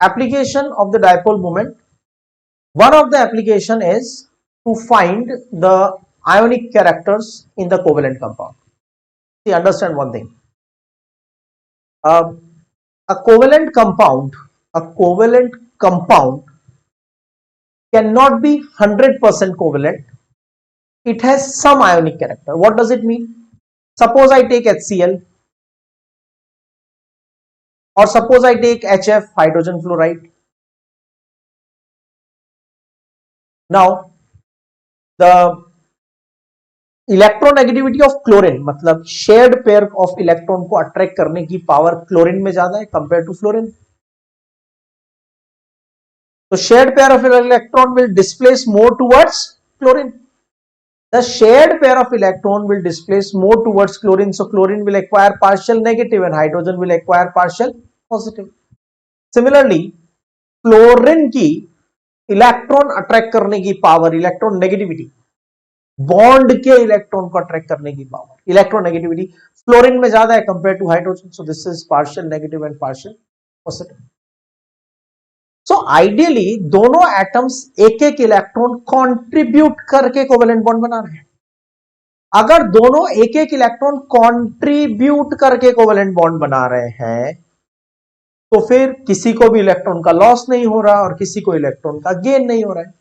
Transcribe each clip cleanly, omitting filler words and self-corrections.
application of the dipole moment. One of the application is to find the ionic characters in the covalent compound. See, understand one thing. A covalent compound cannot be 100% covalent. It has some ionic character. What does it mean? Suppose I take HCl, or suppose I take HF, hydrogen fluoride. Now the electronegativity of chlorine, मतलब shared pair of electron को attract करने की power chlorine में ज्यादा है compare to fluorine. तो shared pair of electron will displace more towards chlorine. The shared pair of electron will displace more towards chlorine, so chlorine will acquire partial negative and hydrogen will acquire partial positive. Similarly, chlorine की electron attract करने की power, electron negativity, bond के electron को attract करने की power, electronegativity fluorine में ज्यादा है compare to hydrogen, so this is partial negative and partial positive. So ideally दोनों एटम्स एक एक इलेक्ट्रॉन कंट्रीब्यूट करके कोवेलेंट बॉन्ड बना रहे हैं. अगर दोनों एक एक इलेक्ट्रॉन कंट्रीब्यूट करके कोवेलेंट बॉन्ड बना रहे हैं तो फिर किसी को भी इलेक्ट्रॉन का लॉस नहीं हो रहा और किसी को इलेक्ट्रॉन का गेन नहीं हो रहा है.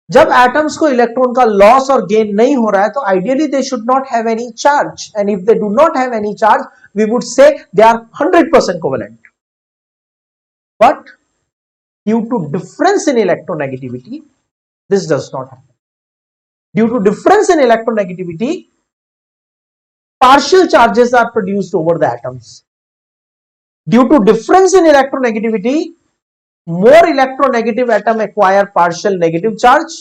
जब एटम्स को इलेक्ट्रॉन का लॉस और गेन नहीं हो रहा है तो ideally they should not have any charge, and if they do not have any charge we would say they are 100% covalent. But due to difference in electronegativity this does not happen. Due to difference in electronegativity partial charges are produced over the atoms. Due to difference in electronegativity more electronegative atom acquire partial negative charge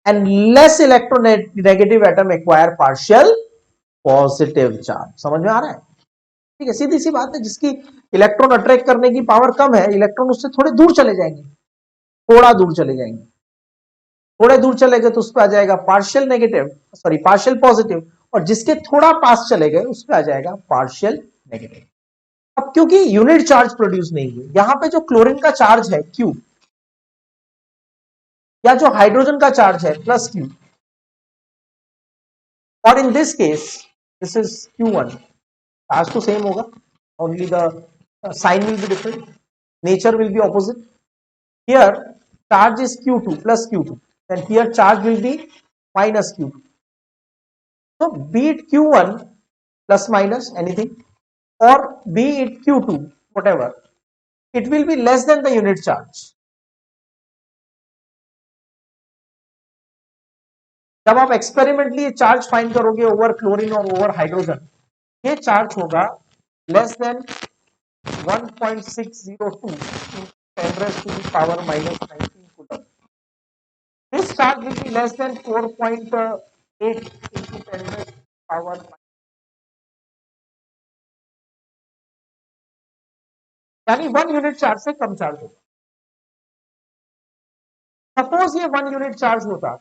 and less electronegative atom acquire partial positive charge. समझ में आ रहा है? ठीक है, सीधी सी बात है. जिसकी electron attract करने की पावर कम है, इलेक्ट्रॉन उससे थोड़े दूर चले जाएंगे, थोड़ा दूर चले जाएंगे. थोड़े दूर चले गए तो उस पर आ जाएगा partial negative, sorry partial positive, और जिसके थोड़ा पास चले गए उस पर आ जाएगा पार्शियल नेगेटिव. अब क्योंकि यूनिट चार्ज प्रोड्यूस नहीं हुई, यहां पे जो क्लोरीन का चार्ज है Q या जो हाइड्रोजन का चार्ज है प्लस Q, और in this case this is Q1, charge तो सेम होगा, only the sign will be different, nature will be opposite. Here charge is Q2 plus Q2 and here charge will be minus Q2. So be it Q1 plus minus anything or be it Q2 whatever, it will be less than the unit charge. जब आप experimentally charge find करोगे over chlorine और over hydrogen, ये charge होगा less than 1.602 into 10 raised to the power minus 19 coulomb. This charge will be less than 4.8 into 10 raised to the power minus, यानी 1 unit charge से कम charge होगा. Suppose ये 1 unit charge होता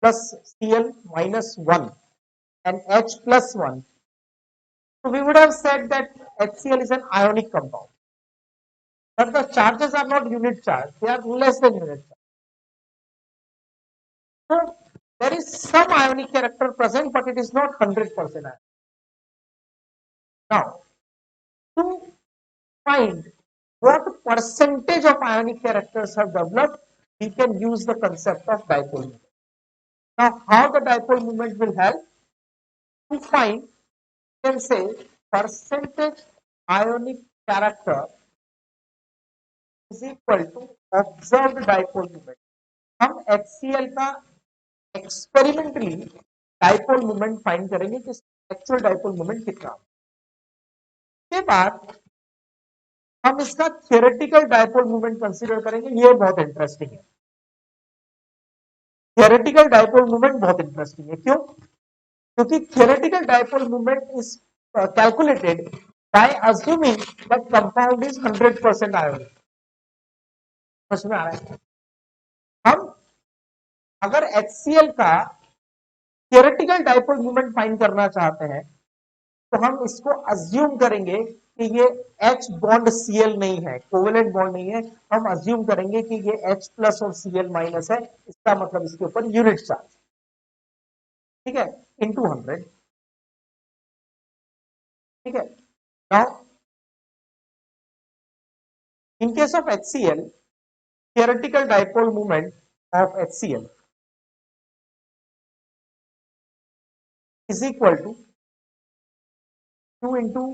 plus Cl minus 1 and H plus 1, so we would have said that HCl is an ionic compound, but the charges are not unit charge, they are less than unit charge. So there is some ionic character present, but it is not 100% ionic. Now to find what percentage of ionic characters have developed, we can use the concept of dipole moment. Now how the dipole moment will help to find, we can say percentage ionic character is equal to observed dipole moment. हम HCl का experimentally dipole moment find करेंगे कि actual dipole moment कितना. के बाद हम इसका theoretical dipole moment consider करेंगे. ये बहुत इंटरेस्टिंग है. थियोरेटिकल डाइपोल मोमेंट बहुत इंटरेस्टिंग है. क्यों? क्योंकि theoretical dipole moment is calculated by assuming that compound is 100% ionic. समझ में आ रहा है? हम अगर HCl का थियोरेटिकल डाइपोल मोमेंट फाइंड करना चाहते हैं तो हम इसको अज्यूम करेंगे कि ये H बॉन्ड Cl नहीं है, कोवेलेंट बॉन्ड नहीं है, हम अज्यूम करेंगे कि ये H प्लस और Cl माइनस है, इसका मतलब इसके ऊपर यूनिट चार्ज, ठीक है, इनटू 100, ठीक है। Now in case of HCl, theoretical dipole moment of HCl is equal to Q into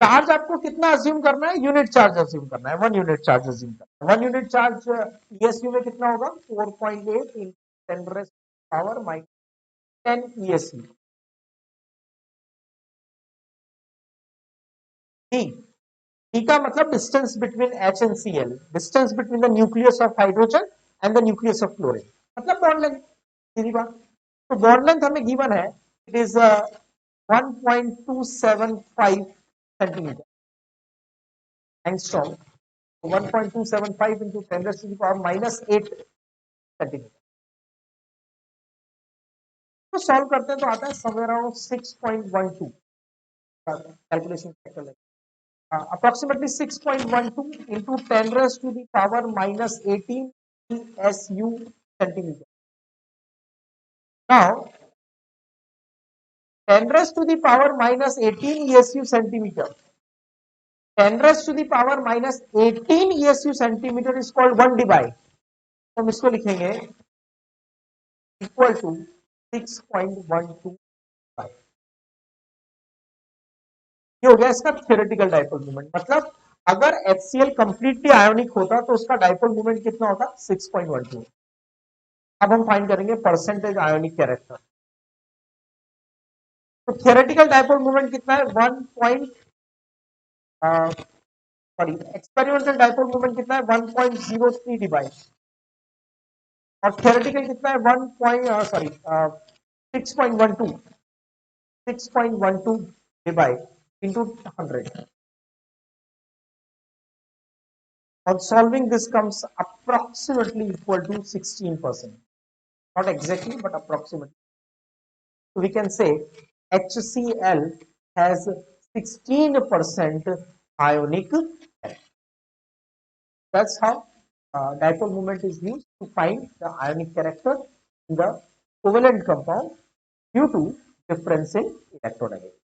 charge. आपको कितना अज्यूम करना है, यूनिट चार्ज अज्यूम करना है, 1 यूनिट चार्ज अज्यूम करना है। 1 यूनिट चार्ज ईएसयू में कितना होगा, 4.8 in 10 raise power minus 10 ESU. D, D का मतलब distance between H and C L, distance between the nucleus of hydrogen and the nucleus of chlorine, मतलब बॉन्ड लेंथ, सीधी बात। तो बॉन्ड लेंथ हमें गिवन है, it is 1.275 centimetre angstrom, 1.275 into 10 raised to the power minus 8 centimetre. तो solve करते हैं तो आता है समवेयर अराउंड 6.12, कैलकुलेशन कर लेते हैं, approximately 6.12 into 10 raised to the power minus 18 SU centimetre. Now 10 raised to the power minus 18 SU centimetre, 10 raised to the power minus 18 SU centimetre is called 1 divide, तो हम इसको लिखेंगे इक्वल टू 6.12। ये हो गया इसका थ्योरेटिकल डाइपोल मोमेंट। मतलब अगर HCl कंप्लीटली आयोनिक होता तो उसका डाइपोल मोमेंट कितना होता, 6.12। अब हम फाइंड करेंगे परसेंटेज आयोनिक कैरेक्टर। तो थ्योरेटिकल डाइपोल मोमेंट कितना है, 1 सॉरी एक्सपेरिमेंटल डाइपोल मोमेंट कितना है, 1.03 डिवाइड, और थ्योरेटिकल कितना है 6.12 divide into 100। On solving this comes approximately equal to 16%, not exactly but approximately. So we can say HCl has 16% ionic character. That's how dipole moment is used to find the ionic character in the covalent compound due to difference in electronegativity.